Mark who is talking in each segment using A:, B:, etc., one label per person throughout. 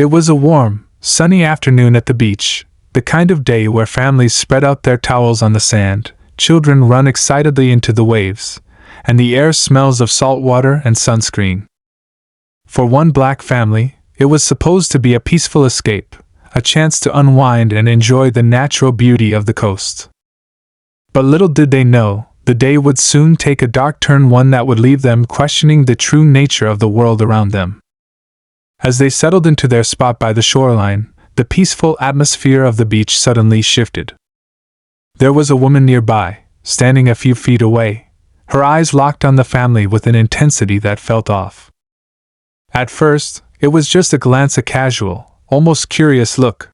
A: It was a warm, sunny afternoon at the beach, the kind of day where families spread out their towels on the sand, children run excitedly into the waves, and the air smells of salt water and sunscreen. For one black family, it was supposed to be a peaceful escape, a chance to unwind and enjoy the natural beauty of the coast. But little did they know, the day would soon take a dark turn, one that would leave them questioning the true nature of the world around them. As they settled into their spot by the shoreline, the peaceful atmosphere of the beach suddenly shifted. There was a woman nearby, standing a few feet away, her eyes locked on the family with an intensity that felt off. At first, it was just a glance, a casual, almost curious look.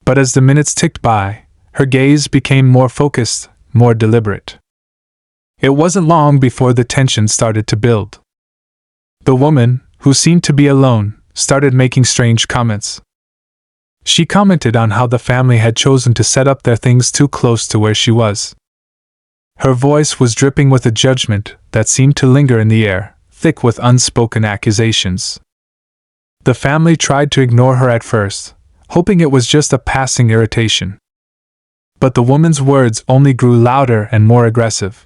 A: But as the minutes ticked by, her gaze became more focused, more deliberate. It wasn't long before the tension started to build. The woman, who seemed to be alone, started making strange comments. She commented on how the family had chosen to set up their things too close to where she was. Her voice was dripping with a judgment that seemed to linger in the air, thick with unspoken accusations. The family tried to ignore her at first, hoping it was just a passing irritation. But the woman's words only grew louder and more aggressive.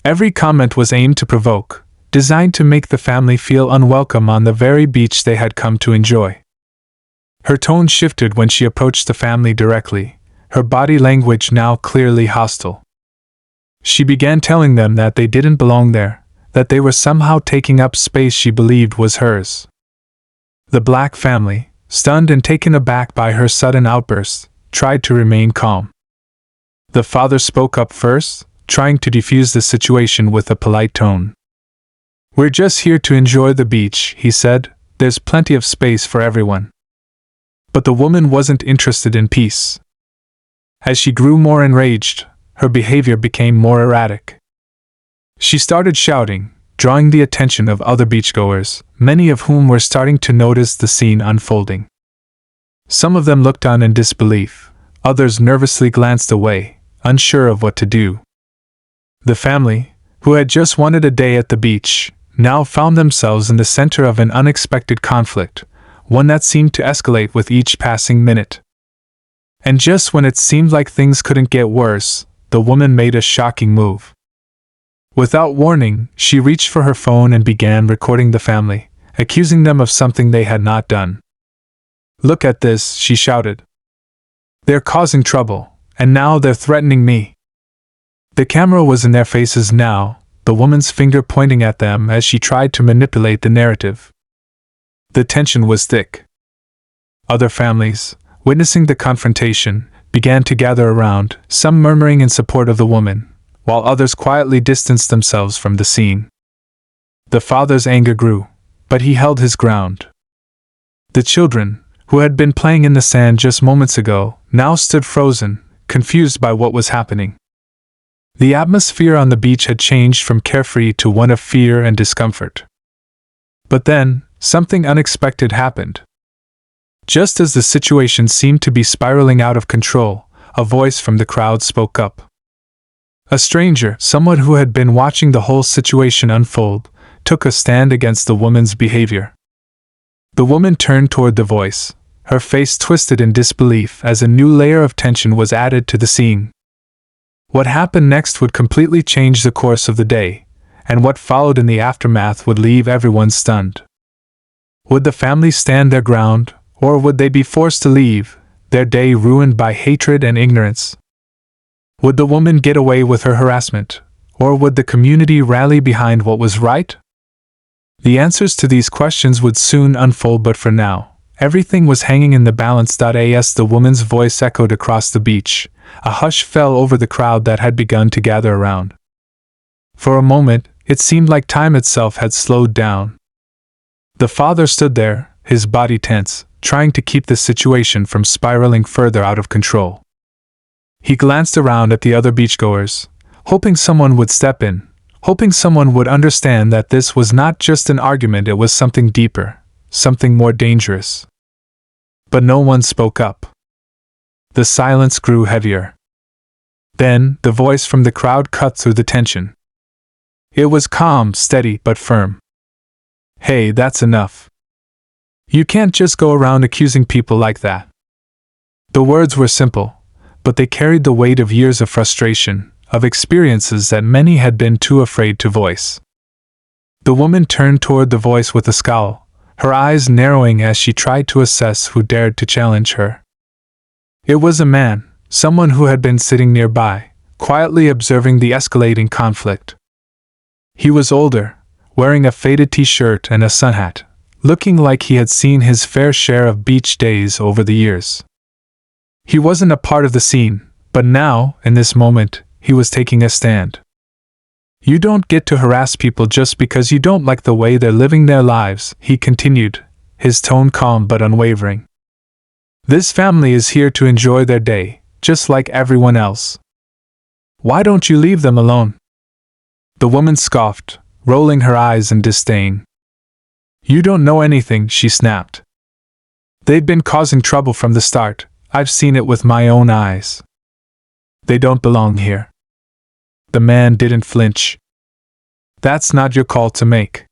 A: Every comment was aimed to provoke, designed to make the family feel unwelcome on the very beach they had come to enjoy. Her tone shifted when she approached the family directly, her body language now clearly hostile. She began telling them that they didn't belong there, that they were somehow taking up space she believed was hers. The black family, stunned and taken aback by her sudden outburst, tried to remain calm. The father spoke up first, trying to defuse the situation with a polite tone. "We're just here to enjoy the beach," he said. "There's plenty of space for everyone." But the woman wasn't interested in peace. As she grew more enraged, her behavior became more erratic. She started shouting, drawing the attention of other beachgoers, many of whom were starting to notice the scene unfolding. Some of them looked on in disbelief, others nervously glanced away, unsure of what to do. The family, who had just wanted a day at the beach, now found themselves in the center of an unexpected conflict, one that seemed to escalate with each passing minute. And just when it seemed like things couldn't get worse, the woman made a shocking move. Without warning, she reached for her phone and began recording the family, accusing them of something they had not done. "Look at this," she shouted. "They're causing trouble, and now they're threatening me." The camera was in their faces now, the woman's finger pointing at them as she tried to manipulate the narrative. The tension was thick. Other families, witnessing the confrontation, began to gather around, some murmuring in support of the woman, while others quietly distanced themselves from the scene. The father's anger grew, but he held his ground. The children, who had been playing in the sand just moments ago, now stood frozen, confused by what was happening. The atmosphere on the beach had changed from carefree to one of fear and discomfort. But then, something unexpected happened. Just as the situation seemed to be spiraling out of control, a voice from the crowd spoke up. A stranger, someone who had been watching the whole situation unfold, took a stand against the woman's behavior. The woman turned toward the voice, her face twisted in disbelief as a new layer of tension was added to the scene. What happened next would completely change the course of the day, and what followed in the aftermath would leave everyone stunned. Would the family stand their ground, or would they be forced to leave, their day ruined by hatred and ignorance? Would the woman get away with her harassment, or would the community rally behind what was right? The answers to these questions would soon unfold, but for now, everything was hanging in the balance. As the woman's voice echoed across the beach, a hush fell over the crowd that had begun to gather around. For a moment, it seemed like time itself had slowed down. The father stood there, his body tense, trying to keep the situation from spiraling further out of control. He glanced around at the other beachgoers, hoping someone would step in, hoping someone would understand that this was not just an argument, it was something deeper, something more dangerous. But no one spoke up. The silence grew heavier. Then, the voice from the crowd cut through the tension. It was calm, steady, but firm. "Hey, that's enough. You can't just go around accusing people like that." The words were simple, but they carried the weight of years of frustration, of experiences that many had been too afraid to voice. The woman turned toward the voice with a scowl, her eyes narrowing as she tried to assess who dared to challenge her. It was a man, someone who had been sitting nearby, quietly observing the escalating conflict. He was older, wearing a faded t-shirt and a sun hat, looking like he had seen his fair share of beach days over the years. He wasn't a part of the scene, but now, in this moment, he was taking a stand. "You don't get to harass people just because you don't like the way they're living their lives," he continued, his tone calm but unwavering. "This family is here to enjoy their day, just like everyone else. Why don't you leave them alone?" The woman scoffed, rolling her eyes in disdain. "You don't know anything," she snapped. "They've been causing trouble from the start. I've seen it with my own eyes. They don't belong here." The man didn't flinch. "That's not your call to make.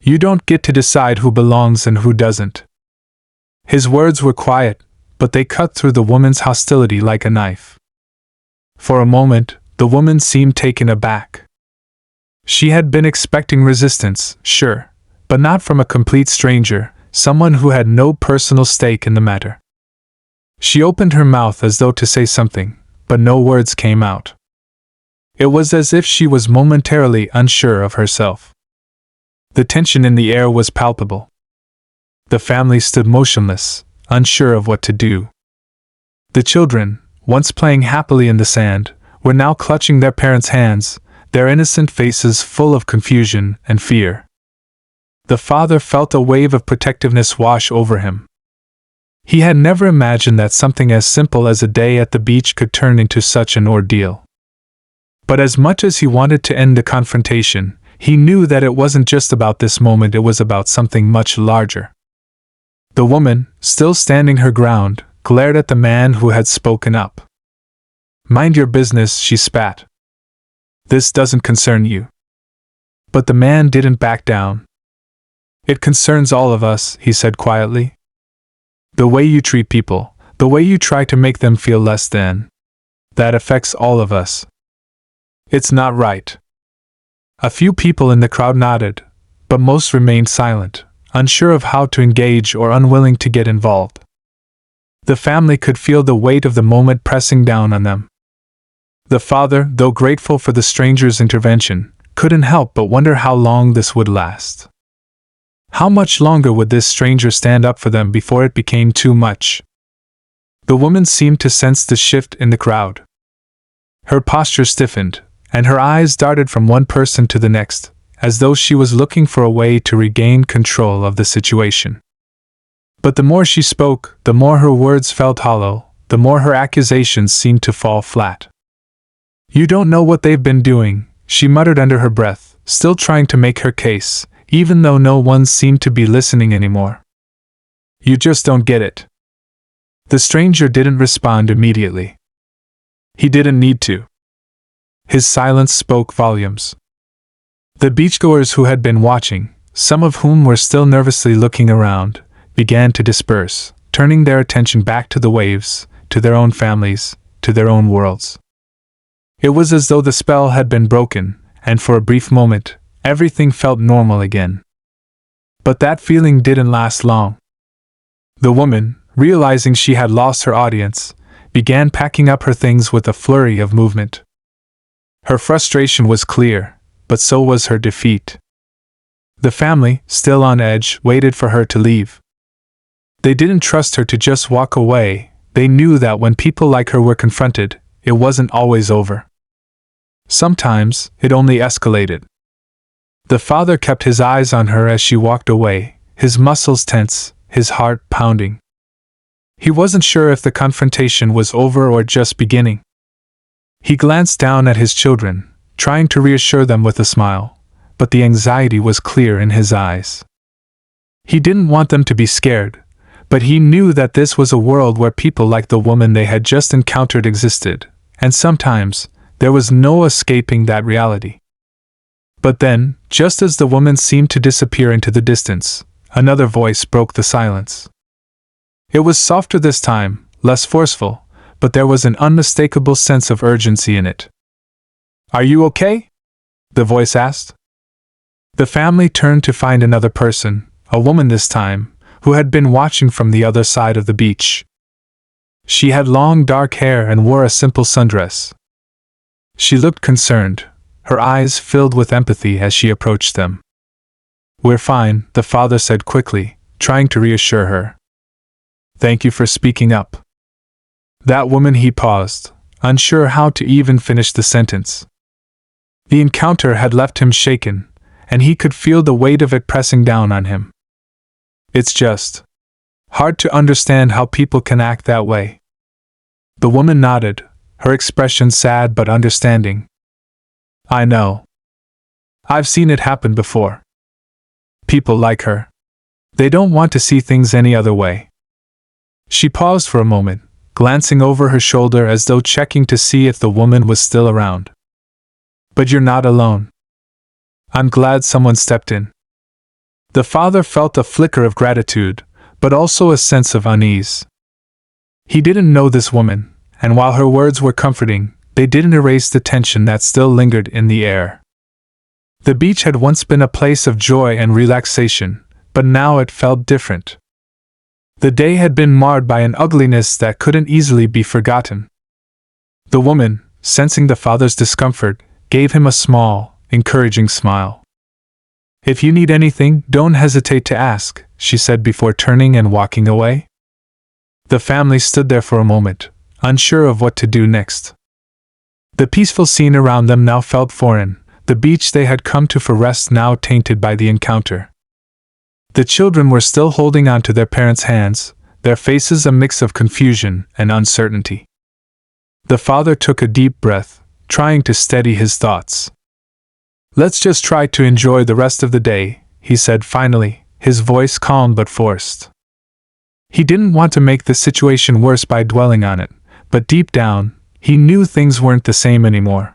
A: You don't get to decide who belongs and who doesn't." His words were quiet, but they cut through the woman's hostility like a knife. For a moment, the woman seemed taken aback. She had been expecting resistance, sure, but not from a complete stranger, someone who had no personal stake in the matter. She opened her mouth as though to say something, but no words came out. It was as if she was momentarily unsure of herself. The tension in the air was palpable. The family stood motionless, unsure of what to do. The children, once playing happily in the sand, were now clutching their parents' hands, their innocent faces full of confusion and fear. The father felt a wave of protectiveness wash over him. He had never imagined that something as simple as a day at the beach could turn into such an ordeal. But as much as he wanted to end the confrontation, he knew that it wasn't just about this moment, it was about something much larger. The woman, still standing her ground, glared at the man who had spoken up. "Mind your business," she spat. "This doesn't concern you." But the man didn't back down. "It concerns all of us," he said quietly. "The way you treat people, the way you try to make them feel less than, that affects all of us. It's not right." A few people in the crowd nodded, but most remained silent, unsure of how to engage or unwilling to get involved. The family could feel the weight of the moment pressing down on them. The father, though grateful for the stranger's intervention, couldn't help but wonder how long this would last. How much longer would this stranger stand up for them before it became too much? The woman seemed to sense the shift in the crowd. Her posture stiffened, and her eyes darted from one person to the next, as though she was looking for a way to regain control of the situation. But the more she spoke, the more her words felt hollow, the more her accusations seemed to fall flat. "You don't know what they've been doing," she muttered under her breath, still trying to make her case, even though no one seemed to be listening anymore. "You just don't get it." The stranger didn't respond immediately. He didn't need to. His silence spoke volumes. The beachgoers who had been watching, some of whom were still nervously looking around, began to disperse, turning their attention back to the waves, to their own families, to their own worlds. It was as though the spell had been broken, and for a brief moment, everything felt normal again. But that feeling didn't last long. The woman, realizing she had lost her audience, began packing up her things with a flurry of movement. Her frustration was clear, but so was her defeat. The family, still on edge, waited for her to leave. They didn't trust her to just walk away. They knew that when people like her were confronted, it wasn't always over. Sometimes, it only escalated. The father kept his eyes on her as she walked away, his muscles tense, his heart pounding. He wasn't sure if the confrontation was over or just beginning. He glanced down at his children, trying to reassure them with a smile, but the anxiety was clear in his eyes. He didn't want them to be scared, but he knew that this was a world where people like the woman they had just encountered existed, and sometimes, there was no escaping that reality. But then, just as the woman seemed to disappear into the distance, Another voice broke the silence. It was softer this time, less forceful, but there was an unmistakable sense of urgency in it. "Are you okay?" the voice asked. The family turned to find another person, a woman this time, who had been watching from the other side of the beach. She had long dark hair and wore a simple sundress. She looked concerned, her eyes filled with empathy as she approached them. "We're fine," the father said quickly, trying to reassure her. "Thank you for speaking up." That woman, he paused, unsure how to even finish the sentence. The encounter had left him shaken, and he could feel the weight of it pressing down on him. "It's just hard to understand how people can act that way." The woman nodded, her expression sad but understanding. "I know. I've seen it happen before. People like her. They don't want to see things any other way." She paused for a moment, glancing over her shoulder as though checking to see if the woman was still around. "But you're not alone. I'm glad someone stepped in." The father felt a flicker of gratitude, but also a sense of unease. He didn't know this woman, and while her words were comforting, they didn't erase the tension that still lingered in the air. The beach had once been a place of joy and relaxation, but now it felt different. The day had been marred by an ugliness that couldn't easily be forgotten. The woman, sensing the father's discomfort, gave him a small, encouraging smile. "If you need anything, don't hesitate to ask," she said before turning and walking away. The family stood there for a moment, unsure of what to do next. The peaceful scene around them now felt foreign, the beach they had come to for rest now tainted by the encounter. The children were still holding on to their parents' hands, their faces a mix of confusion and uncertainty. The father took a deep breath, trying to steady his thoughts. "Let's just try to enjoy the rest of the day," he said finally, his voice calm but forced. He didn't want to make the situation worse by dwelling on it, but deep down, he knew things weren't the same anymore.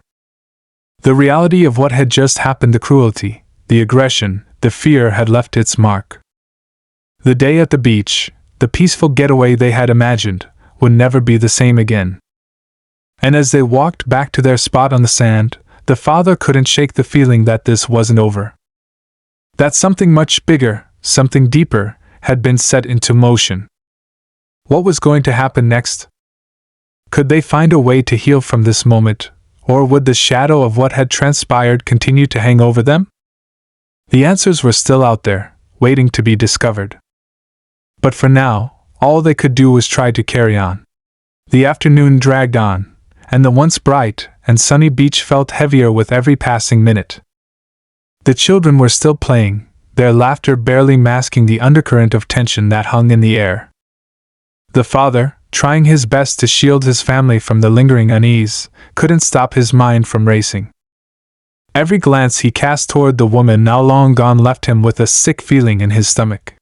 A: The reality of what had just happened, the cruelty, the aggression, the fear had left its mark. The day at the beach, the peaceful getaway they had imagined, would never be the same again. And as they walked back to their spot on the sand, the father couldn't shake the feeling that this wasn't over. That something much bigger, something deeper, had been set into motion. What was going to happen next? Could they find a way to heal from this moment, or would the shadow of what had transpired continue to hang over them? The answers were still out there, waiting to be discovered. But for now, all they could do was try to carry on. The afternoon dragged on, and the once bright and sunny beach felt heavier with every passing minute. The children were still playing, their laughter barely masking the undercurrent of tension that hung in the air. The father, trying his best to shield his family from the lingering unease, couldn't stop his mind from racing. Every glance he cast toward the woman now long gone left him with a sick feeling in his stomach.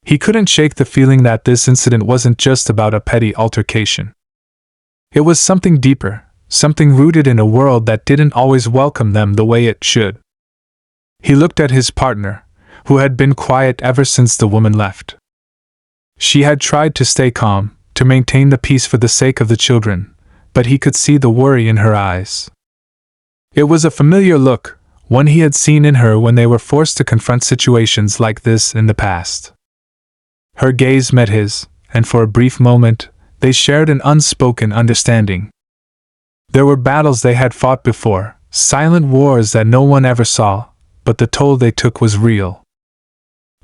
A: He couldn't shake the feeling that this incident wasn't just about a petty altercation. It was something deeper, something rooted in a world that didn't always welcome them the way it should. He looked at his partner, who had been quiet ever since the woman left. She had tried to stay calm, to maintain the peace for the sake of the children, but he could see the worry in her eyes. It was a familiar look, one he had seen in her when they were forced to confront situations like this in the past. Her gaze met his, and for a brief moment, they shared an unspoken understanding. There were battles they had fought before, silent wars that no one ever saw, but the toll they took was real.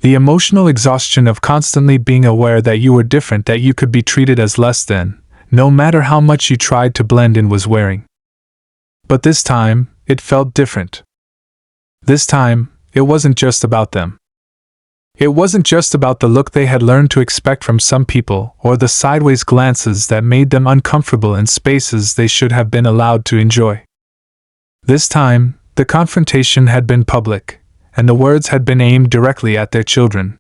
A: The emotional exhaustion of constantly being aware that you were different, that you could be treated as less than, no matter how much you tried to blend in, was wearing. But this time, it felt different. This time, it wasn't just about them. It wasn't just about the look they had learned to expect from some people, or the sideways glances that made them uncomfortable in spaces they should have been allowed to enjoy. This time, the confrontation had been public, and the words had been aimed directly at their children.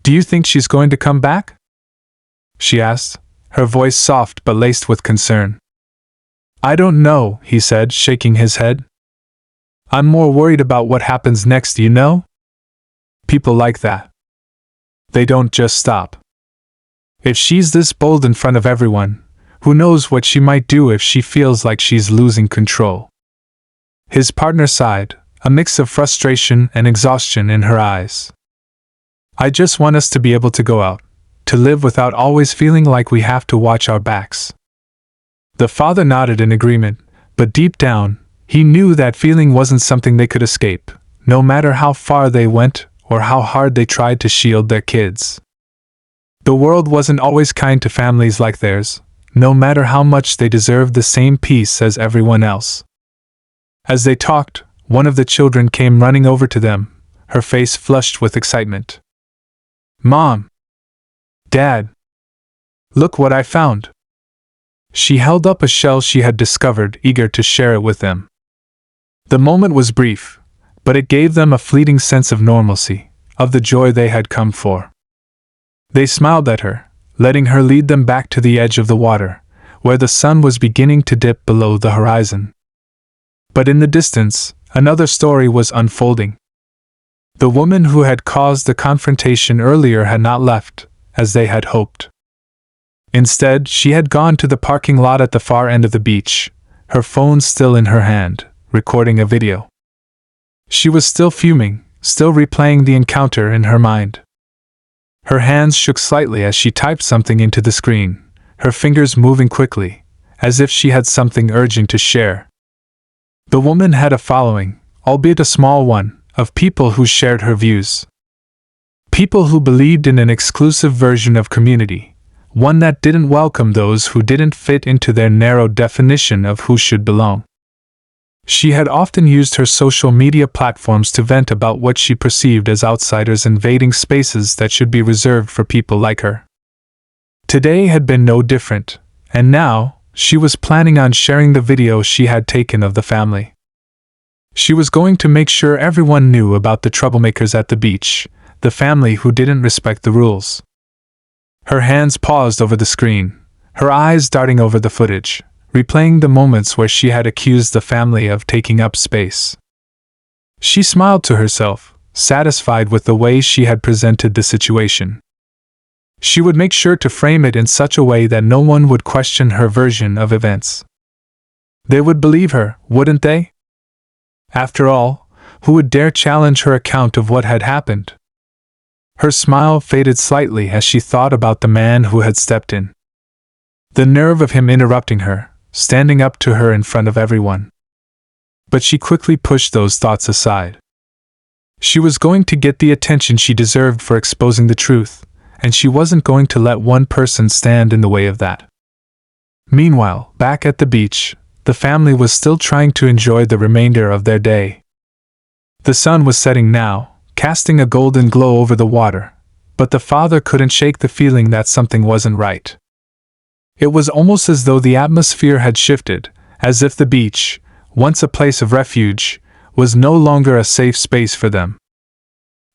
A: "Do you think she's going to come back?" she asked, her voice soft but laced with concern. "I don't know," he said, shaking his head. "I'm more worried about what happens next, you know?" People like that. They don't just stop. If she's this bold in front of everyone, who knows what she might do if she feels like she's losing control. His partner sighed, a mix of frustration and exhaustion in her eyes. I just want us to be able to go out, to live without always feeling like we have to watch our backs. The father nodded in agreement, but deep down, he knew that feeling wasn't something they could escape, no matter how far they went or how hard they tried to shield their kids. The world wasn't always kind to families like theirs, no matter how much they deserved the same peace as everyone else. As they talked, one of the children came running over to them, her face flushed with excitement. Mom! Dad! Look what I found! She held up a shell she had discovered, eager to share it with them. The moment was brief, but it gave them a fleeting sense of normalcy, of the joy they had come for. They smiled at her, letting her lead them back to the edge of the water, where the sun was beginning to dip below the horizon. But in the distance, another story was unfolding. The woman who had caused the confrontation earlier had not left, as they had hoped. Instead, she had gone to the parking lot at the far end of the beach, her phone still in her hand, recording a video. She was still fuming, still replaying the encounter in her mind. Her hands shook slightly as she typed something into the screen, her fingers moving quickly, as if she had something urgent to share. The woman had a following, albeit a small one, of people who shared her views. People who believed in an exclusive version of community, one that didn't welcome those who didn't fit into their narrow definition of who should belong. She had often used her social media platforms to vent about what she perceived as outsiders invading spaces that should be reserved for people like her. Today had been no different, and now, she was planning on sharing the video she had taken of the family. She was going to make sure everyone knew about the troublemakers at the beach, the family who didn't respect the rules. Her hands paused over the screen, her eyes darting over the footage, replaying the moments where she had accused the family of taking up space. She smiled to herself, satisfied with the way she had presented the situation. She would make sure to frame it in such a way that no one would question her version of events. They would believe her, wouldn't they? After all, who would dare challenge her account of what had happened? Her smile faded slightly as she thought about the man who had stepped in. The nerve of him interrupting her, standing up to her in front of everyone. But she quickly pushed those thoughts aside. She was going to get the attention she deserved for exposing the truth, and she wasn't going to let one person stand in the way of that. Meanwhile, back at the beach, the family was still trying to enjoy the remainder of their day. The sun was setting now, casting a golden glow over the water, but the father couldn't shake the feeling that something wasn't right. It was almost as though the atmosphere had shifted, as if the beach, once a place of refuge, was no longer a safe space for them.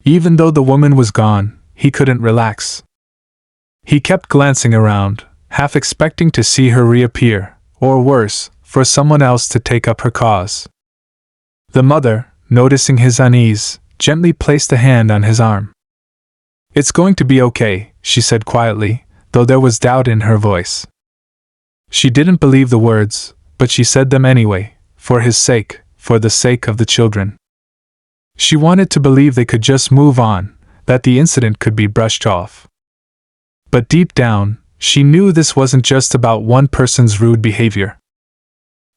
A: Even though the woman was gone, he couldn't relax. He kept glancing around, half expecting to see her reappear, or worse, for someone else to take up her cause. The mother, noticing his unease, gently placed a hand on his arm. "It's going to be okay," she said quietly, though there was doubt in her voice. She didn't believe the words, but she said them anyway, for his sake, for the sake of the children. She wanted to believe they could just move on, that the incident could be brushed off. But deep down, she knew this wasn't just about one person's rude behavior.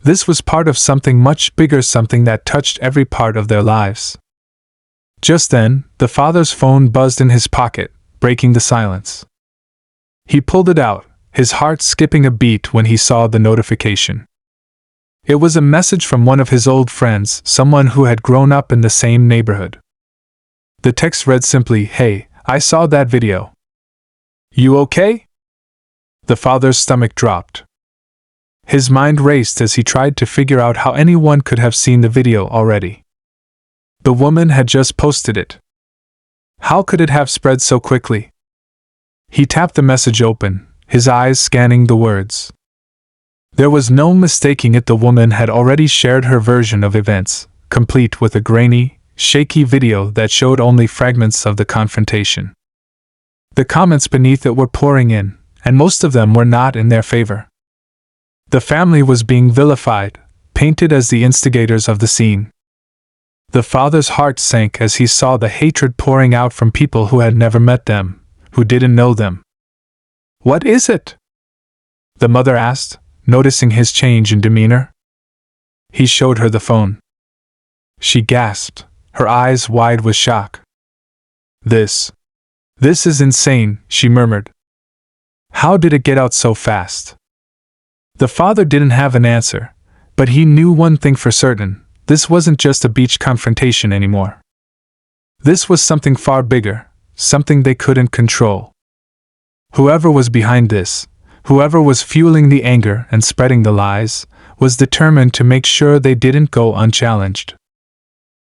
A: This was part of something much bigger, something that touched every part of their lives. Just then, the father's phone buzzed in his pocket, breaking the silence. He pulled it out, his heart skipping a beat when he saw the notification. It was a message from one of his old friends, someone who had grown up in the same neighborhood. The text read simply, "Hey, I saw that video. You okay?" The father's stomach dropped. His mind raced as he tried to figure out how anyone could have seen the video already. The woman had just posted it. How could it have spread so quickly? He tapped the message open, his eyes scanning the words. There was no mistaking it, the woman had already shared her version of events, complete with a grainy, shaky video that showed only fragments of the confrontation. The comments beneath it were pouring in, and most of them were not in their favor. The family was being vilified, painted as the instigators of the scene. The father's heart sank as he saw the hatred pouring out from people who had never met them, who didn't know them. "What is it?" the mother asked, noticing his change in demeanor. He showed her the phone. She gasped, her eyes wide with shock. This is insane," she murmured. "How did it get out so fast?" The father didn't have an answer, but he knew one thing for certain: this wasn't just a beach confrontation anymore. This was something far bigger, something they couldn't control. Whoever was behind this, whoever was fueling the anger and spreading the lies, was determined to make sure they didn't go unchallenged.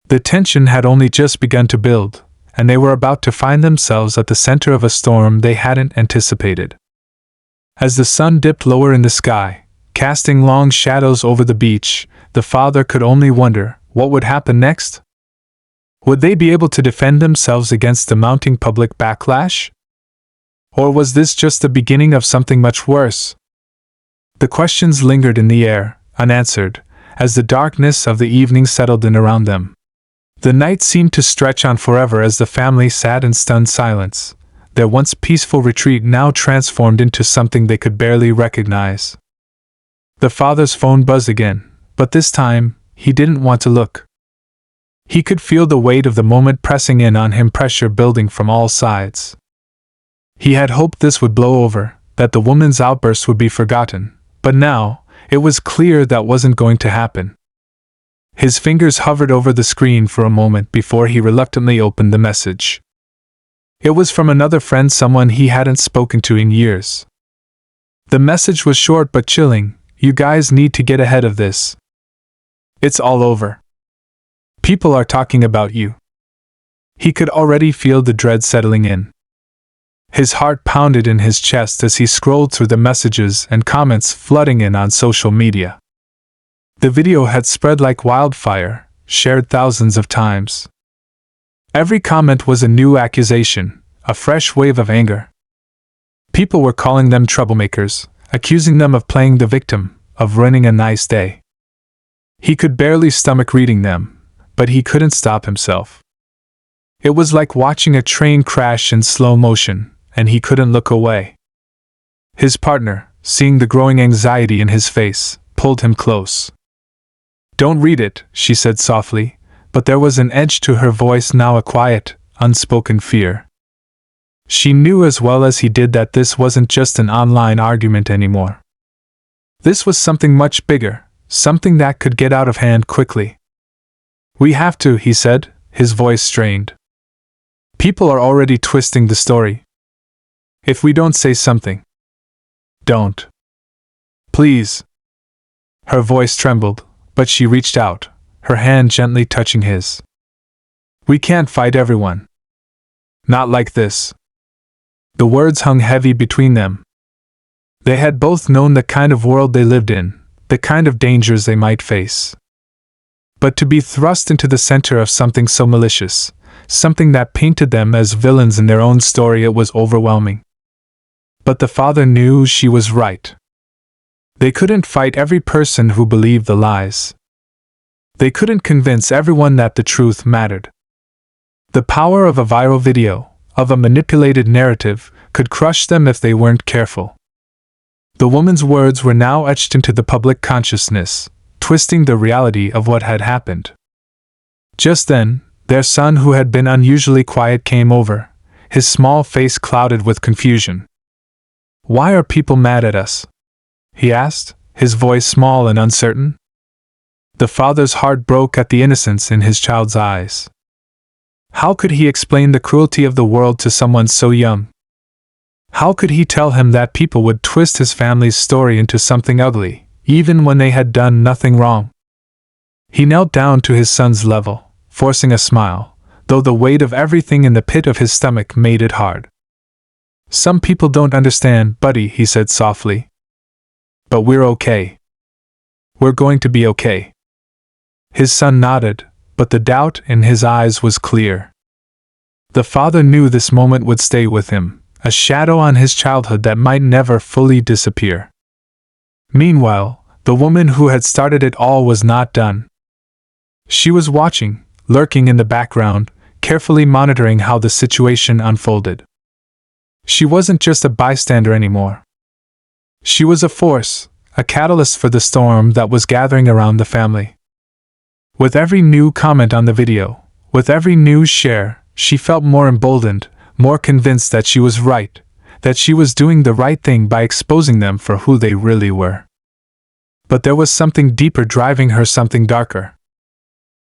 A: The tension had only just begun to build, and they were about to find themselves at the center of a storm they hadn't anticipated. As the sun dipped lower in the sky, casting long shadows over the beach, the father could only wonder what would happen next. Would they be able to defend themselves against the mounting public backlash? Or was this just the beginning of something much worse? The questions lingered in the air, unanswered, as the darkness of the evening settled in around them. The night seemed to stretch on forever as the family sat in stunned silence, their once peaceful retreat now transformed into something they could barely recognize. The father's phone buzzed again, but this time, he didn't want to look. He could feel the weight of the moment pressing in on him, pressure building from all sides. He had hoped this would blow over, that the woman's outburst would be forgotten, but now, it was clear that wasn't going to happen. His fingers hovered over the screen for a moment before he reluctantly opened the message. It was from another friend, someone he hadn't spoken to in years. The message was short but chilling. "You guys need to get ahead of this. It's all over. People are talking about you." He could already feel the dread settling in. His heart pounded in his chest as he scrolled through the messages and comments flooding in on social media. The video had spread like wildfire, shared thousands of times. Every comment was a new accusation, a fresh wave of anger. People were calling them troublemakers, accusing them of playing the victim, of ruining a nice day. He could barely stomach reading them, but he couldn't stop himself. It was like watching a train crash in slow motion, and he couldn't look away. His partner, seeing the growing anxiety in his face, pulled him close. "Don't read it," she said softly, but there was an edge to her voice now, a quiet, unspoken fear. She knew as well as he did that this wasn't just an online argument anymore. This was something much bigger, something that could get out of hand quickly. "We have to," he said, his voice strained. "People are already twisting the story. If we don't say something." "Don't. Please." Her voice trembled, but she reached out, her hand gently touching his. "We can't fight everyone. Not like this." The words hung heavy between them. They had both known the kind of world they lived in, the kind of dangers they might face. But to be thrust into the center of something so malicious, something that painted them as villains in their own story, it was overwhelming. But the father knew she was right. They couldn't fight every person who believed the lies. They couldn't convince everyone that the truth mattered. The power of a viral video, of a manipulated narrative, could crush them if they weren't careful. The woman's words were now etched into the public consciousness, twisting the reality of what had happened. Just then, their son, who had been unusually quiet, came over, his small face clouded with confusion. "Why are people mad at us?" he asked, his voice small and uncertain. The father's heart broke at the innocence in his child's eyes. How could he explain the cruelty of the world to someone so young? How could he tell him that people would twist his family's story into something ugly, even when they had done nothing wrong? He knelt down to his son's level, forcing a smile, though the weight of everything in the pit of his stomach made it hard. "Some people don't understand, buddy," he said softly. "But we're okay. We're going to be okay." His son nodded, but the doubt in his eyes was clear. The father knew this moment would stay with him, a shadow on his childhood that might never fully disappear. Meanwhile, the woman who had started it all was not done. She was watching, lurking in the background, carefully monitoring how the situation unfolded. She wasn't just a bystander anymore. She was a force, a catalyst for the storm that was gathering around the family. With every new comment on the video, with every new share, she felt more emboldened, more convinced that she was right, that she was doing the right thing by exposing them for who they really were. But there was something deeper driving her, something darker.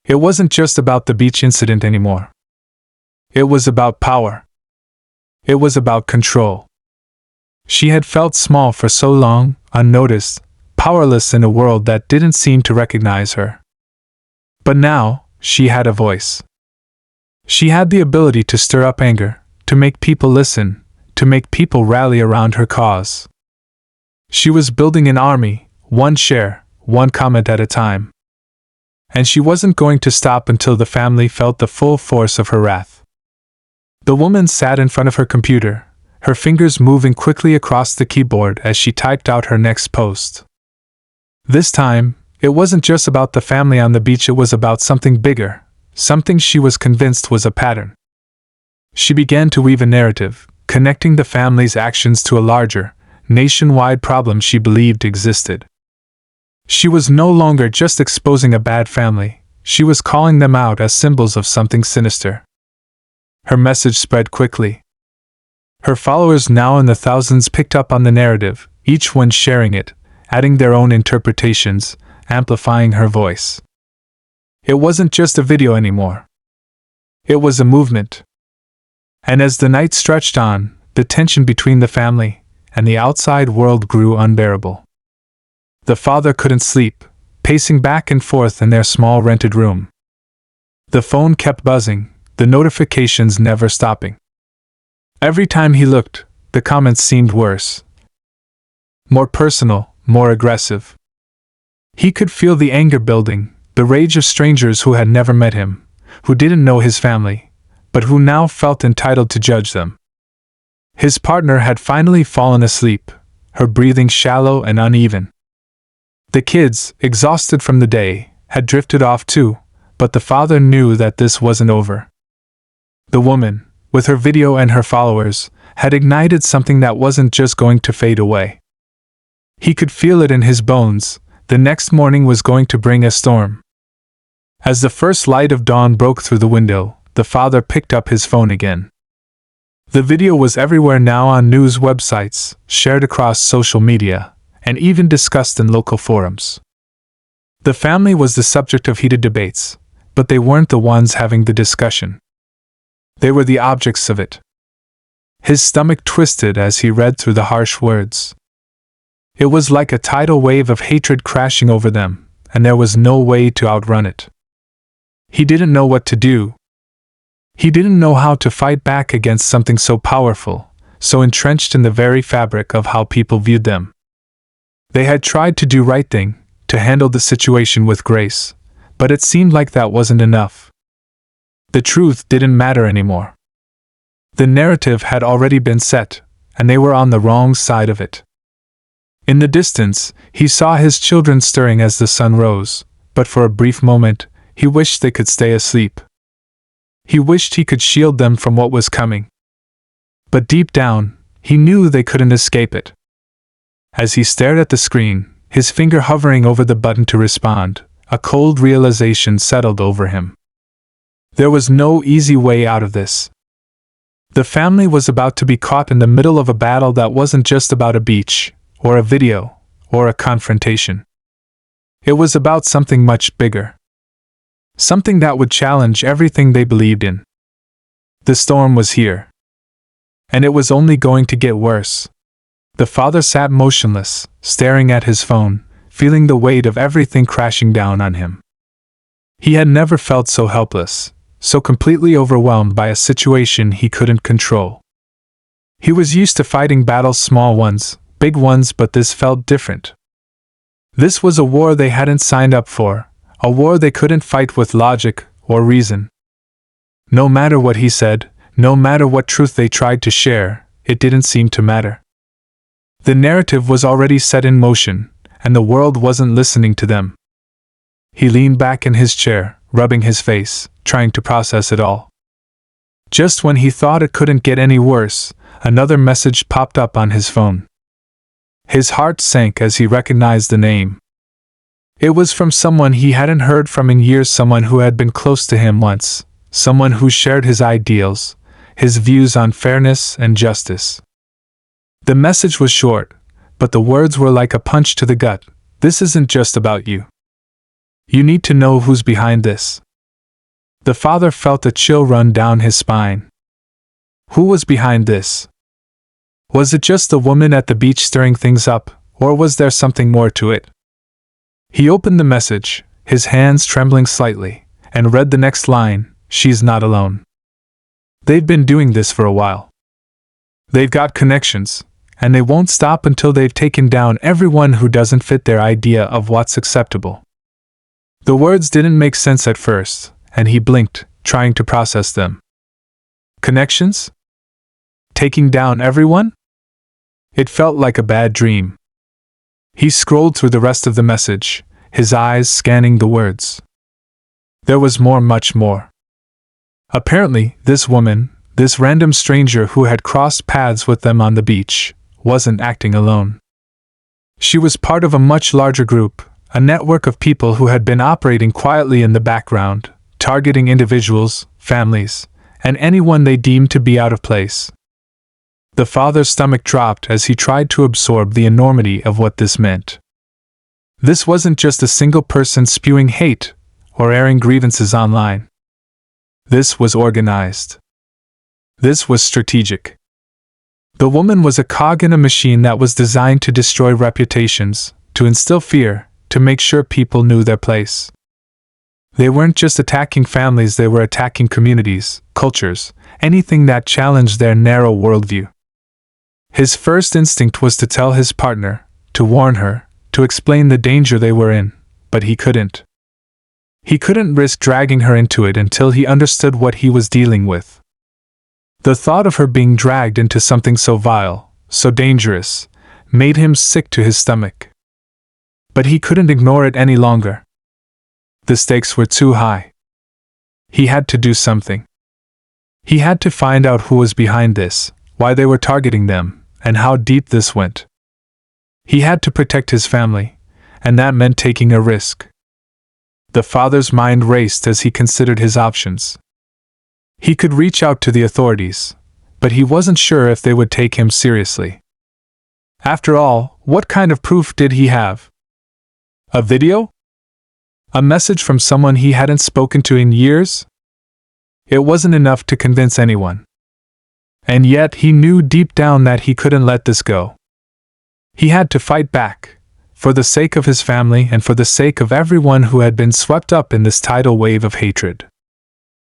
A: It wasn't just about the beach incident anymore. It was about power. It was about control. She had felt small for so long, unnoticed, powerless in a world that didn't seem to recognize her. But now, she had a voice. She had the ability to stir up anger, to make people listen, to make people rally around her cause. She was building an army, one share, one comment at a time. And she wasn't going to stop until the family felt the full force of her wrath. The woman sat in front of her computer, her fingers moving quickly across the keyboard as she typed out her next post. This time, it wasn't just about the family on the beach, it was about something bigger. Something she was convinced was a pattern. She began to weave a narrative, connecting the family's actions to a larger, nationwide problem she believed existed. She was no longer just exposing a bad family, she was calling them out as symbols of something sinister. Her message spread quickly. Her followers, now in the thousands, picked up on the narrative, each one sharing it, adding their own interpretations, amplifying her voice. It wasn't just a video anymore. It was a movement. And as the night stretched on, the tension between the family and the outside world grew unbearable. The father couldn't sleep, pacing back and forth in their small rented room. The phone kept buzzing, the notifications never stopping. Every time he looked, the comments seemed worse. More personal, more aggressive. He could feel the anger building, the rage of strangers who had never met him, who didn't know his family, but who now felt entitled to judge them. His partner had finally fallen asleep, her breathing shallow and uneven. The kids, exhausted from the day, had drifted off too, but the father knew that this wasn't over. The woman, with her video and her followers, had ignited something that wasn't just going to fade away. He could feel it in his bones. The next morning was going to bring a storm. As the first light of dawn broke through the window, the father picked up his phone again. The video was everywhere now, on news websites, shared across social media, and even discussed in local forums. The family was the subject of heated debates, but they weren't the ones having the discussion. They were the objects of it. His stomach twisted as he read through the harsh words. It was like a tidal wave of hatred crashing over them, and there was no way to outrun it. He didn't know what to do. He didn't know how to fight back against something so powerful, so entrenched in the very fabric of how people viewed them. They had tried to do right thing, to handle the situation with grace, but it seemed like that wasn't enough. The truth didn't matter anymore. The narrative had already been set, and they were on the wrong side of it. In the distance, he saw his children stirring as the sun rose, but for a brief moment, he wished they could stay asleep. He wished he could shield them from what was coming. But deep down, he knew they couldn't escape it. As he stared at the screen, his finger hovering over the button to respond, a cold realization settled over him. There was no easy way out of this. The family was about to be caught in the middle of a battle that wasn't just about a beach, or a video, or a confrontation. It was about something much bigger. Something that would challenge everything they believed in. The storm was here. And it was only going to get worse. The father sat motionless, staring at his phone, feeling the weight of everything crashing down on him. He had never felt so helpless, so completely overwhelmed by a situation he couldn't control. He was used to fighting battles, small ones, big ones, but this felt different. This was a war they hadn't signed up for, a war they couldn't fight with logic or reason. No matter what he said, no matter what truth they tried to share, it didn't seem to matter. The narrative was already set in motion, and the world wasn't listening to them. He leaned back in his chair, rubbing his face, trying to process it all. Just when he thought it couldn't get any worse, another message popped up on his phone. His heart sank as he recognized the name. It was from someone he hadn't heard from in years, someone who had been close to him once, someone who shared his ideals, his views on fairness and justice. The message was short, but the words were like a punch to the gut. This isn't just about you. You need to know who's behind this. The father felt a chill run down his spine. Who was behind this? Was it just the woman at the beach stirring things up, or was there something more to it? He opened the message, his hands trembling slightly, and read the next line, "She's not alone. They've been doing this for a while. They've got connections, and they won't stop until they've taken down everyone who doesn't fit their idea of what's acceptable." The words didn't make sense at first, and he blinked, trying to process them. Connections? Taking down everyone? It felt like a bad dream. He scrolled through the rest of the message, his eyes scanning the words. There was more, much more. Apparently, this woman, this random stranger who had crossed paths with them on the beach, wasn't acting alone. She was part of a much larger group, a network of people who had been operating quietly in the background, targeting individuals, families, and anyone they deemed to be out of place. The father's stomach dropped as he tried to absorb the enormity of what this meant. This wasn't just a single person spewing hate or airing grievances online. This was organized. This was strategic. The woman was a cog in a machine that was designed to destroy reputations, to instill fear, to make sure people knew their place. They weren't just attacking families, they were attacking communities, cultures, anything that challenged their narrow worldview. His first instinct was to tell his partner, to warn her, to explain the danger they were in, but he couldn't. He couldn't risk dragging her into it until he understood what he was dealing with. The thought of her being dragged into something so vile, so dangerous, made him sick to his stomach. But he couldn't ignore it any longer. The stakes were too high. He had to do something. He had to find out who was behind this, why they were targeting them, and how deep this went. He had to protect his family, and that meant taking a risk. The father's mind raced as he considered his options. He could reach out to the authorities, but he wasn't sure if they would take him seriously. After all, what kind of proof did he have? A video? A message from someone he hadn't spoken to in years? It wasn't enough to convince anyone. And yet he knew deep down that he couldn't let this go. He had to fight back, for the sake of his family and for the sake of everyone who had been swept up in this tidal wave of hatred.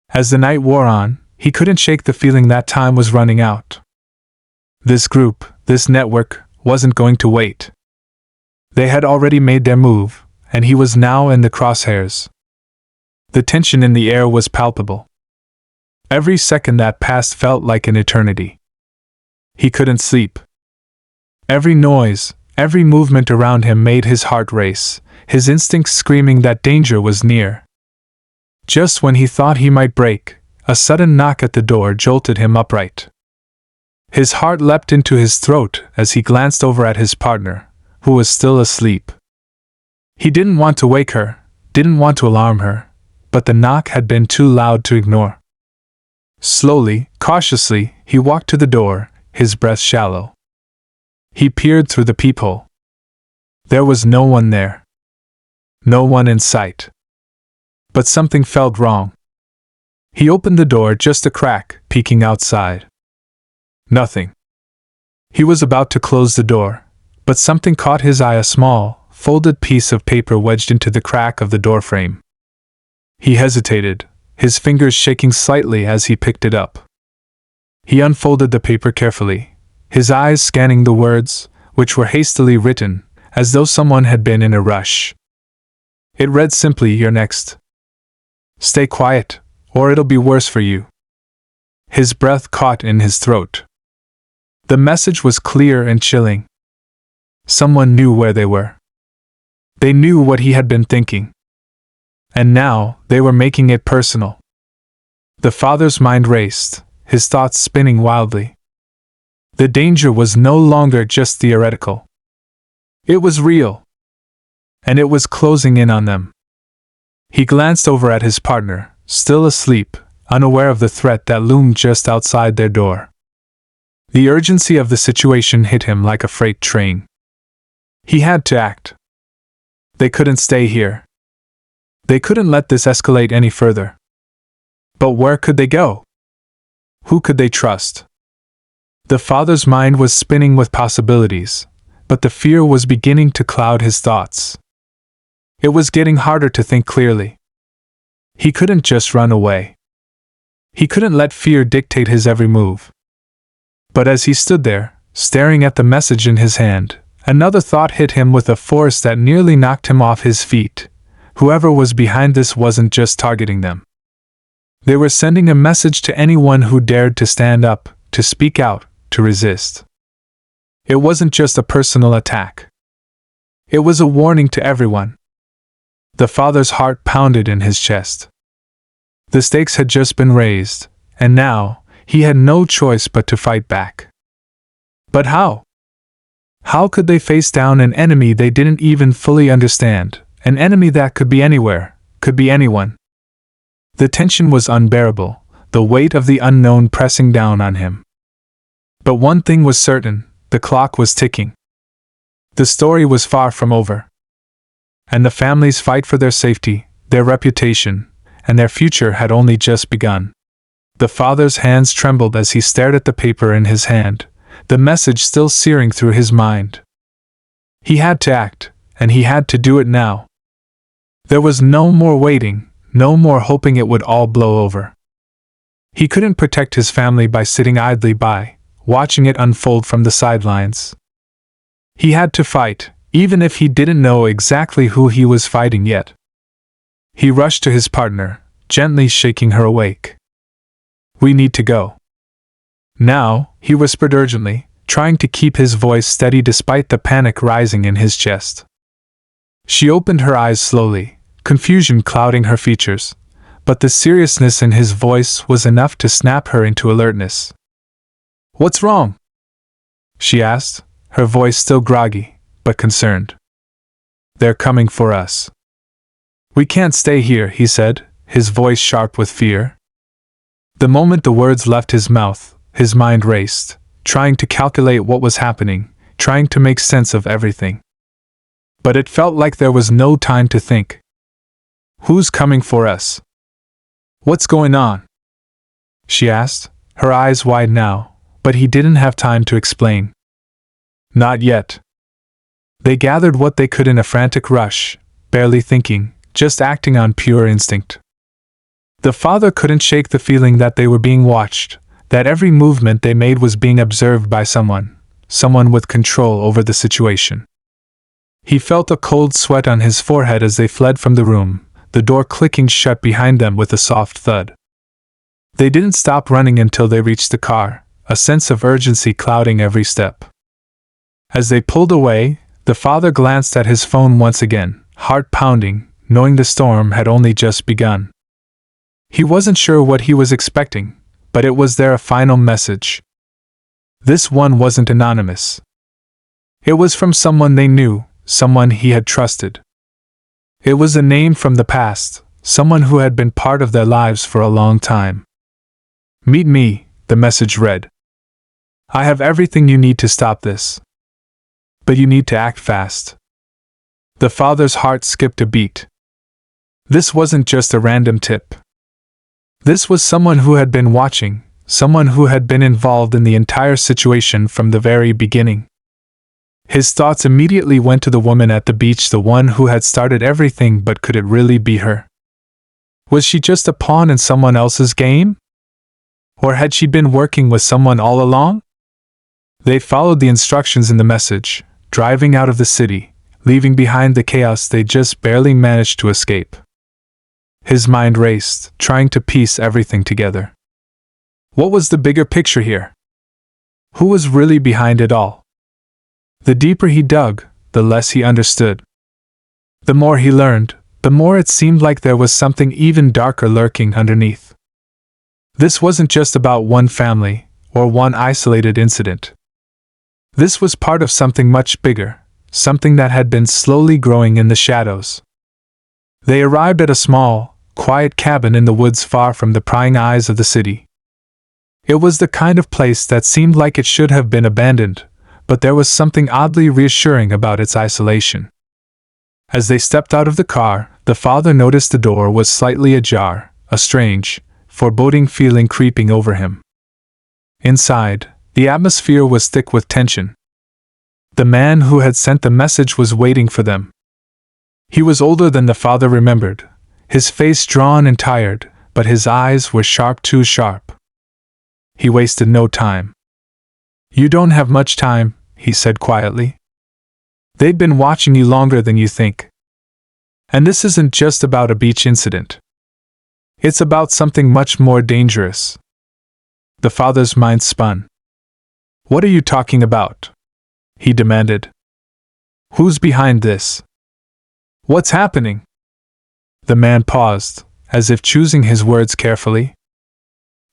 A: As the night wore on, he couldn't shake the feeling that time was running out. This group, this network, wasn't going to wait. They had already made their move, and he was now in the crosshairs. The tension in the air was palpable. Every second that passed felt like an eternity. He couldn't sleep. Every noise, every movement around him made his heart race, his instincts screaming that danger was near. Just when he thought he might break, a sudden knock at the door jolted him upright. His heart leapt into his throat as he glanced over at his partner, who was still asleep. He didn't want to wake her, didn't want to alarm her, but the knock had been too loud to ignore. Slowly, cautiously, he walked to the door, his breath shallow. He peered through the peephole. There was no one there. No one in sight. But something felt wrong. He opened the door just a crack, peeking outside. Nothing. He was about to close the door, but something caught his eye, a small, folded piece of paper wedged into the crack of the doorframe. He hesitated, his fingers shaking slightly as he picked it up. He unfolded the paper carefully, his eyes scanning the words, which were hastily written, as though someone had been in a rush. It read simply, "You're next." Stay quiet, or it'll be worse for you. His breath caught in his throat. The message was clear and chilling. Someone knew where they were. They knew what he had been thinking. And now, they were making it personal. The father's mind raced, his thoughts spinning wildly. The danger was no longer just theoretical. It was real. And it was closing in on them. He glanced over at his partner, still asleep, unaware of the threat that loomed just outside their door. The urgency of the situation hit him like a freight train. He had to act. They couldn't stay here. They couldn't let this escalate any further. But where could they go? Who could they trust? The father's mind was spinning with possibilities, but the fear was beginning to cloud his thoughts. It was getting harder to think clearly. He couldn't just run away. He couldn't let fear dictate his every move. But as he stood there, staring at the message in his hand, another thought hit him with a force that nearly knocked him off his feet. Whoever was behind this wasn't just targeting them. They were sending a message to anyone who dared to stand up, to speak out, to resist. It wasn't just a personal attack. It was a warning to everyone. The father's heart pounded in his chest. The stakes had just been raised, and now, he had no choice but to fight back. But how? How could they face down an enemy they didn't even fully understand, an enemy that could be anywhere, could be anyone? The tension was unbearable, the weight of the unknown pressing down on him. But one thing was certain, the clock was ticking. The story was far from over. And the family's fight for their safety, their reputation, and their future had only just begun. The father's hands trembled as he stared at the paper in his hand, the message still searing through his mind. He had to act, and he had to do it now. There was no more waiting, no more hoping it would all blow over. He couldn't protect his family by sitting idly by, watching it unfold from the sidelines. He had to fight, even if he didn't know exactly who he was fighting yet. He rushed to his partner, gently shaking her awake. "We need to go." "Now," he whispered urgently, trying to keep his voice steady despite the panic rising in his chest. She opened her eyes slowly, confusion clouding her features, but the seriousness in his voice was enough to snap her into alertness. "What's wrong?" she asked, her voice still groggy, but concerned. "They're coming for us." "We can't stay here," he said, his voice sharp with fear. The moment the words left his mouth, his mind raced, trying to calculate what was happening, trying to make sense of everything. But it felt like there was no time to think. "Who's coming for us? What's going on?" she asked, her eyes wide now, but he didn't have time to explain. Not yet. They gathered what they could in a frantic rush, barely thinking, just acting on pure instinct. The father couldn't shake the feeling that they were being watched, that every movement they made was being observed by someone with control over the situation. He felt a cold sweat on his forehead as they fled from the room, the door clicking shut behind them with a soft thud. They didn't stop running until they reached the car, a sense of urgency clouding every step. As they pulled away, the father glanced at his phone once again, heart pounding, knowing the storm had only just begun. He wasn't sure what he was expecting, but it was there a final message. This one wasn't anonymous. It was from someone they knew, someone he had trusted. It was a name from the past, someone who had been part of their lives for a long time. "Meet me," the message read. "I have everything you need to stop this. But you need to act fast." The father's heart skipped a beat. This wasn't just a random tip. This was someone who had been watching, someone who had been involved in the entire situation from the very beginning. His thoughts immediately went to the woman at the beach, the one who had started everything, but could it really be her? Was she just a pawn in someone else's game? Or had she been working with someone all along? They followed the instructions in the message, driving out of the city, leaving behind the chaos they just barely managed to escape. His mind raced, trying to piece everything together. What was the bigger picture here? Who was really behind it all? The deeper he dug, the less he understood. The more he learned, the more it seemed like there was something even darker lurking underneath. This wasn't just about one family, or one isolated incident. This was part of something much bigger, something that had been slowly growing in the shadows. They arrived at a small, quiet cabin in the woods far from the prying eyes of the city. It was the kind of place that seemed like it should have been abandoned, but there was something oddly reassuring about its isolation. As they stepped out of the car, the father noticed the door was slightly ajar, a strange, foreboding feeling creeping over him. Inside, the atmosphere was thick with tension. The man who had sent the message was waiting for them. He was older than the father remembered, his face drawn and tired, but his eyes were sharp, too sharp. He wasted no time. "You don't have much time," he said quietly. "They've been watching you longer than you think. And this isn't just about a beach incident. It's about something much more dangerous." The father's mind spun. "What are you talking about?" he demanded. "Who's behind this? What's happening?" The man paused, as if choosing his words carefully.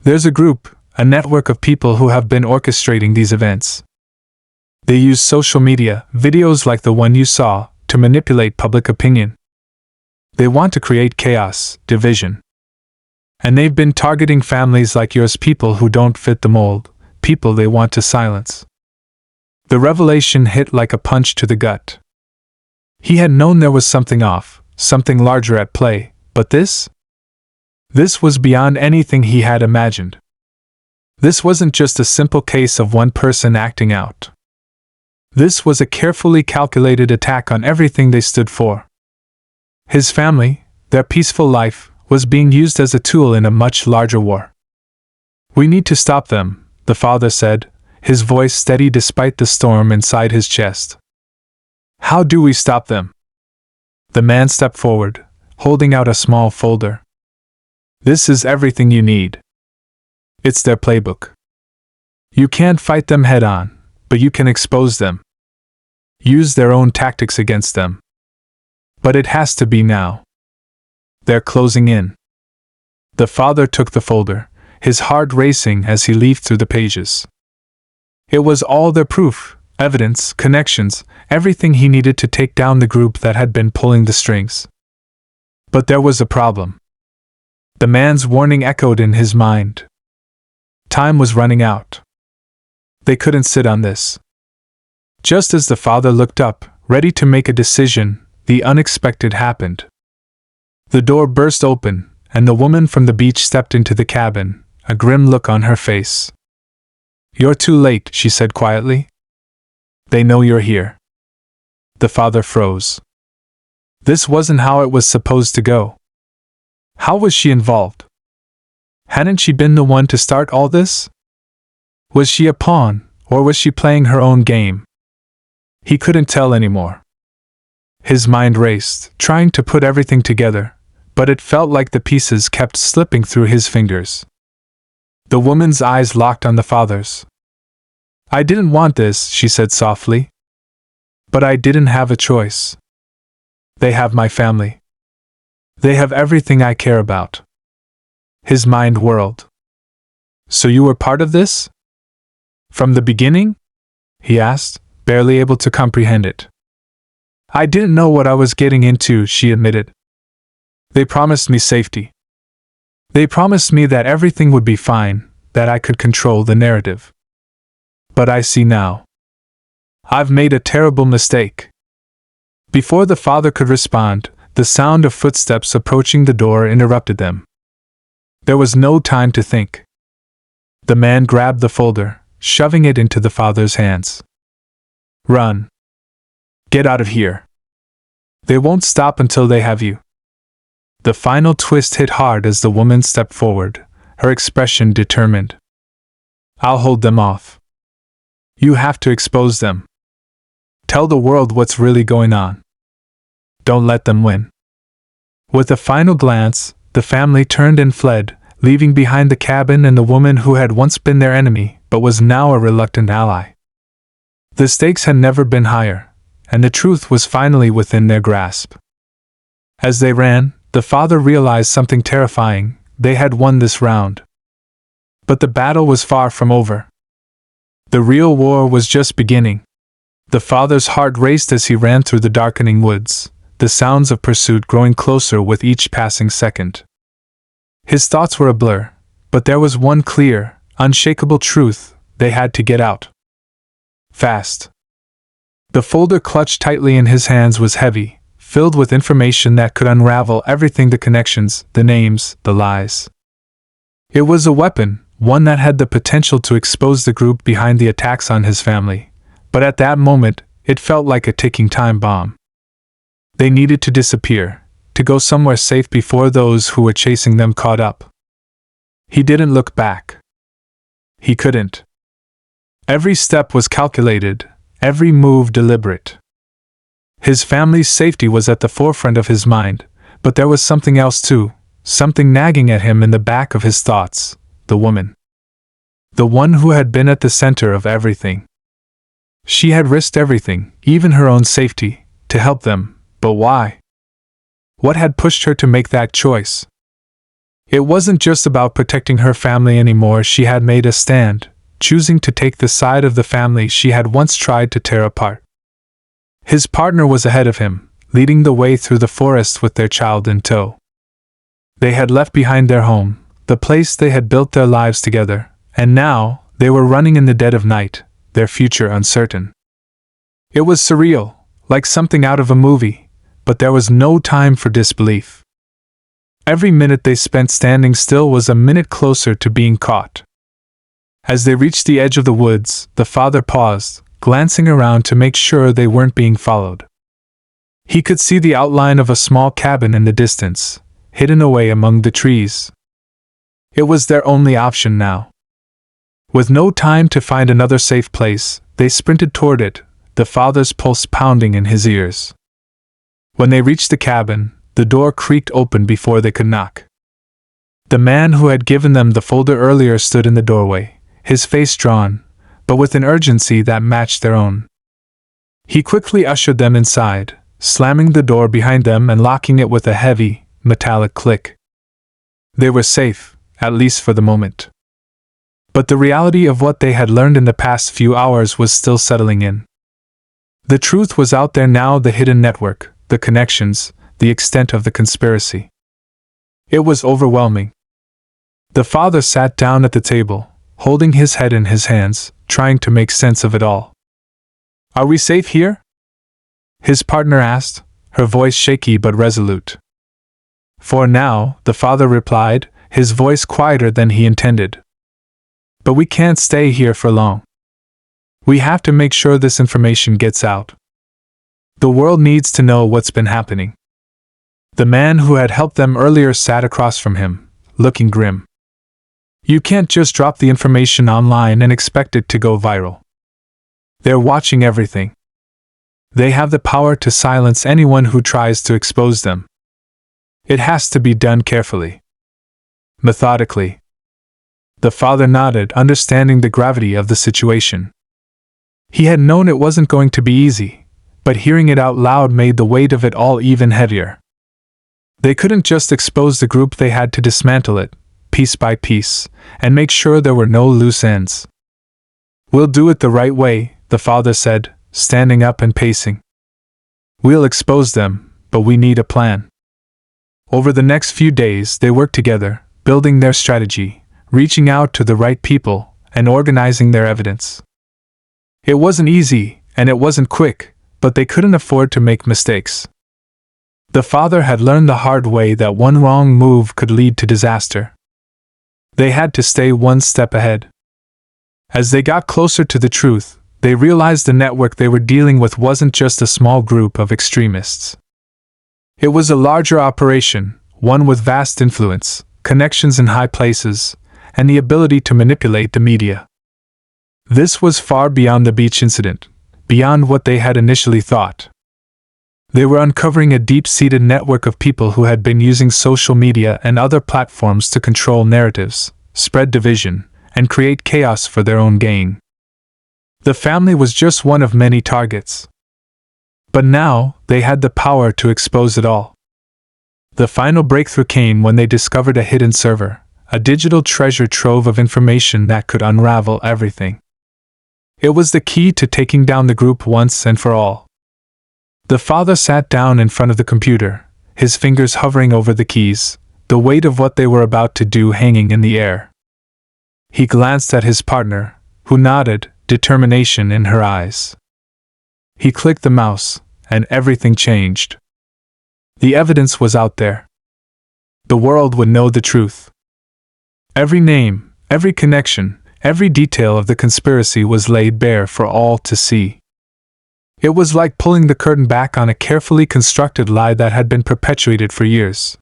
A: "There's a group, a network of people who have been orchestrating these events. They use social media, videos like the one you saw, to manipulate public opinion. They want to create chaos, division. And they've been targeting families like yours, people who don't fit the mold, people they want to silence." The revelation hit like a punch to the gut. He had known there was something off, something larger at play, but this? This was beyond anything he had imagined. This wasn't just a simple case of one person acting out. This was a carefully calculated attack on everything they stood for. His family, their peaceful life, was being used as a tool in a much larger war. "We need to stop them," the father said, his voice steady despite the storm inside his chest. "How do we stop them?" The man stepped forward, holding out a small folder. "This is everything you need. It's their playbook. You can't fight them head on, but you can expose them. Use their own tactics against them. But it has to be now. They're closing in." The father took the folder, his heart racing as he leafed through the pages. It was all their proof, evidence, connections, everything he needed to take down the group that had been pulling the strings. But there was a problem. The man's warning echoed in his mind. Time was running out. They couldn't sit on this. Just as the father looked up, ready to make a decision, the unexpected happened. The door burst open, and the woman from the beach stepped into the cabin, a grim look on her face. "You're too late," she said quietly. "They know you're here." The father froze. This wasn't how it was supposed to go. How was she involved? Hadn't she been the one to start all this? Was she a pawn, or was she playing her own game? He couldn't tell anymore. His mind raced, trying to put everything together, but it felt like the pieces kept slipping through his fingers. The woman's eyes locked on the father's. "I didn't want this," she said softly. "But I didn't have a choice. They have my family. They have everything I care about." His mind whirled. "So you were part of this? From the beginning?" he asked, barely able to comprehend it. "I didn't know what I was getting into," she admitted. "They promised me safety. They promised me that everything would be fine, that I could control the narrative. But I see now. I've made a terrible mistake." Before the father could respond, the sound of footsteps approaching the door interrupted them. There was no time to think. The man grabbed the folder, shoving it into the father's hands. "Run. Get out of here. They won't stop until they have you." The final twist hit hard as the woman stepped forward, her expression determined. "I'll hold them off. You have to expose them. Tell the world what's really going on. Don't let them win." With a final glance, the family turned and fled, leaving behind the cabin and the woman who had once been their enemy, but was now a reluctant ally. The stakes had never been higher, and the truth was finally within their grasp. As they ran, the father realized something terrifying: they had won this round. But the battle was far from over. The real war was just beginning. The father's heart raced as he ran through the darkening woods, the sounds of pursuit growing closer with each passing second. His thoughts were a blur, but there was one clear, unshakable truth: they had to get out. Fast. The folder clutched tightly in his hands was heavy, filled with information that could unravel everything: the connections, the names, the lies. It was a weapon, one that had the potential to expose the group behind the attacks on his family, but at that moment, it felt like a ticking time bomb. They needed to disappear, to go somewhere safe before those who were chasing them caught up. He didn't look back. He couldn't. Every step was calculated, every move deliberate. His family's safety was at the forefront of his mind, but there was something else too, something nagging at him in the back of his thoughts: the woman. The one who had been at the center of everything. She had risked everything, even her own safety, to help them, but why? What had pushed her to make that choice? It wasn't just about protecting her family anymore. She had made a stand, choosing to take the side of the family she had once tried to tear apart. His partner was ahead of him, leading the way through the forest with their child in tow. They had left behind their home, the place they had built their lives together, and now they were running in the dead of night, their future uncertain. It was surreal, like something out of a movie, but there was no time for disbelief. Every minute they spent standing still was a minute closer to being caught. As they reached the edge of the woods, the father paused, glancing around to make sure they weren't being followed. He could see the outline of a small cabin in the distance, hidden away among the trees. It was their only option now. With no time to find another safe place, they sprinted toward it, the father's pulse pounding in his ears. When they reached the cabin, the door creaked open before they could knock. The man who had given them the folder earlier stood in the doorway, his face drawn, but with an urgency that matched their own. He quickly ushered them inside, slamming the door behind them and locking it with a heavy, metallic click. They were safe, at least for the moment. But the reality of what they had learned in the past few hours was still settling in. The truth was out there now: the hidden network, the connections, the extent of the conspiracy. It was overwhelming. The father sat down at the table, holding his head in his hands, trying to make sense of it all. "Are we safe here?" his partner asked, her voice shaky but resolute. "For now," the father replied, his voice quieter than he intended. "But we can't stay here for long. We have to make sure this information gets out. The world needs to know what's been happening." The man who had helped them earlier sat across from him, looking grim. "You can't just drop the information online and expect it to go viral. They're watching everything. They have the power to silence anyone who tries to expose them. It has to be done carefully. Methodically." The father nodded, understanding the gravity of the situation. He had known it wasn't going to be easy, but hearing it out loud made the weight of it all even heavier. They couldn't just expose the group, they had to dismantle it, piece by piece, and make sure there were no loose ends. "We'll do it the right way," the father said, standing up and pacing. "We'll expose them, but we need a plan." Over the next few days they worked together, building their strategy, reaching out to the right people, and organizing their evidence. It wasn't easy, and it wasn't quick, but they couldn't afford to make mistakes. The father had learned the hard way that one wrong move could lead to disaster. They had to stay one step ahead. As they got closer to the truth, they realized the network they were dealing with wasn't just a small group of extremists. It was a larger operation, one with vast influence, connections in high places, and the ability to manipulate the media. This was far beyond the beach incident, beyond what they had initially thought. They were uncovering a deep-seated network of people who had been using social media and other platforms to control narratives, spread division, and create chaos for their own gain. The family was just one of many targets. But now, they had the power to expose it all. The final breakthrough came when they discovered a hidden server, a digital treasure trove of information that could unravel everything. It was the key to taking down the group once and for all. The father sat down in front of the computer, his fingers hovering over the keys, the weight of what they were about to do hanging in the air. He glanced at his partner, who nodded, determination in her eyes. He clicked the mouse, and everything changed. The evidence was out there. The world would know the truth. Every name, every connection, every detail of the conspiracy was laid bare for all to see. It was like pulling the curtain back on a carefully constructed lie that had been perpetuated for years.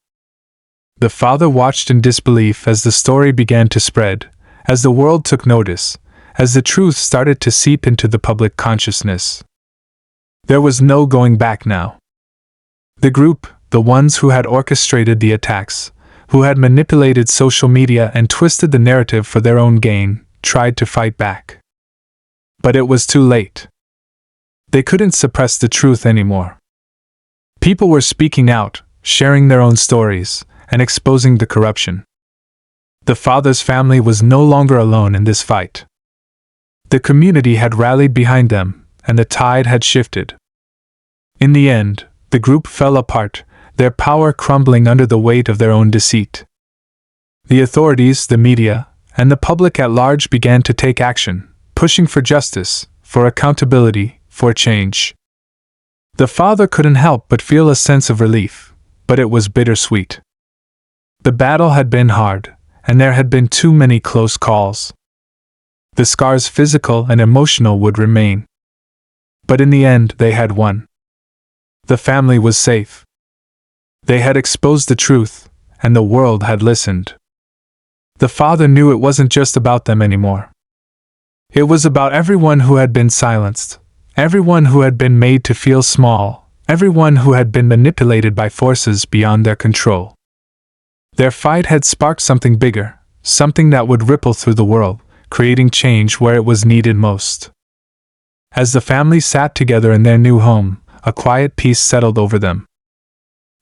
A: The father watched in disbelief as the story began to spread, as the world took notice, as the truth started to seep into the public consciousness. There was no going back now. The group, the ones who had orchestrated the attacks, who had manipulated social media and twisted the narrative for their own gain, tried to fight back. But it was too late. They couldn't suppress the truth anymore. People were speaking out, sharing their own stories, and exposing the corruption. The father's family was no longer alone in this fight. The community had rallied behind them, and the tide had shifted. In the end, the group fell apart, their power crumbling under the weight of their own deceit. The authorities, the media, and the public at large began to take action, pushing for justice, for accountability, for change. The father couldn't help but feel a sense of relief, but it was bittersweet. The battle had been hard, and there had been too many close calls. The scars, physical and emotional, would remain. But in the end, they had won. The family was safe. They had exposed the truth, and the world had listened. The father knew it wasn't just about them anymore. It was about everyone who had been silenced, everyone who had been made to feel small, everyone who had been manipulated by forces beyond their control. Their fight had sparked something bigger, something that would ripple through the world, creating change where it was needed most. As the family sat together in their new home, a quiet peace settled over them.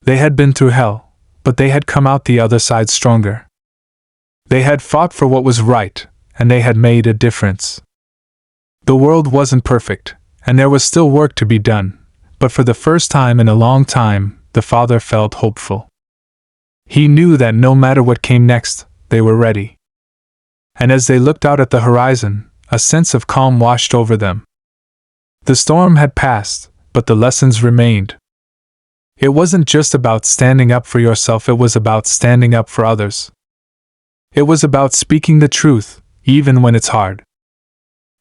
A: They had been through hell, but they had come out the other side stronger. They had fought for what was right, and they had made a difference. The world wasn't perfect, and there was still work to be done, but for the first time in a long time, the father felt hopeful. He knew that no matter what came next, they were ready. And as they looked out at the horizon, a sense of calm washed over them. The storm had passed, but the lessons remained. It wasn't just about standing up for yourself, it was about standing up for others. It was about speaking the truth, even when it's hard.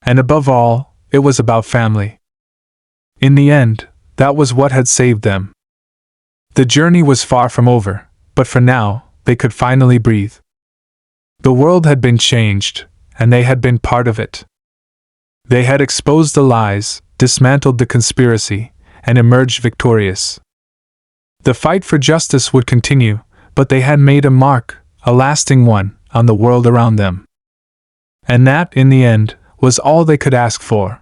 A: And above all, it was about family. In the end, that was what had saved them. The journey was far from over, but for now, they could finally breathe. The world had been changed, and they had been part of it. They had exposed the lies, dismantled the conspiracy, and emerged victorious. The fight for justice would continue, but they had made a mark, a lasting one, on the world around them. And that, in the end, was all they could ask for.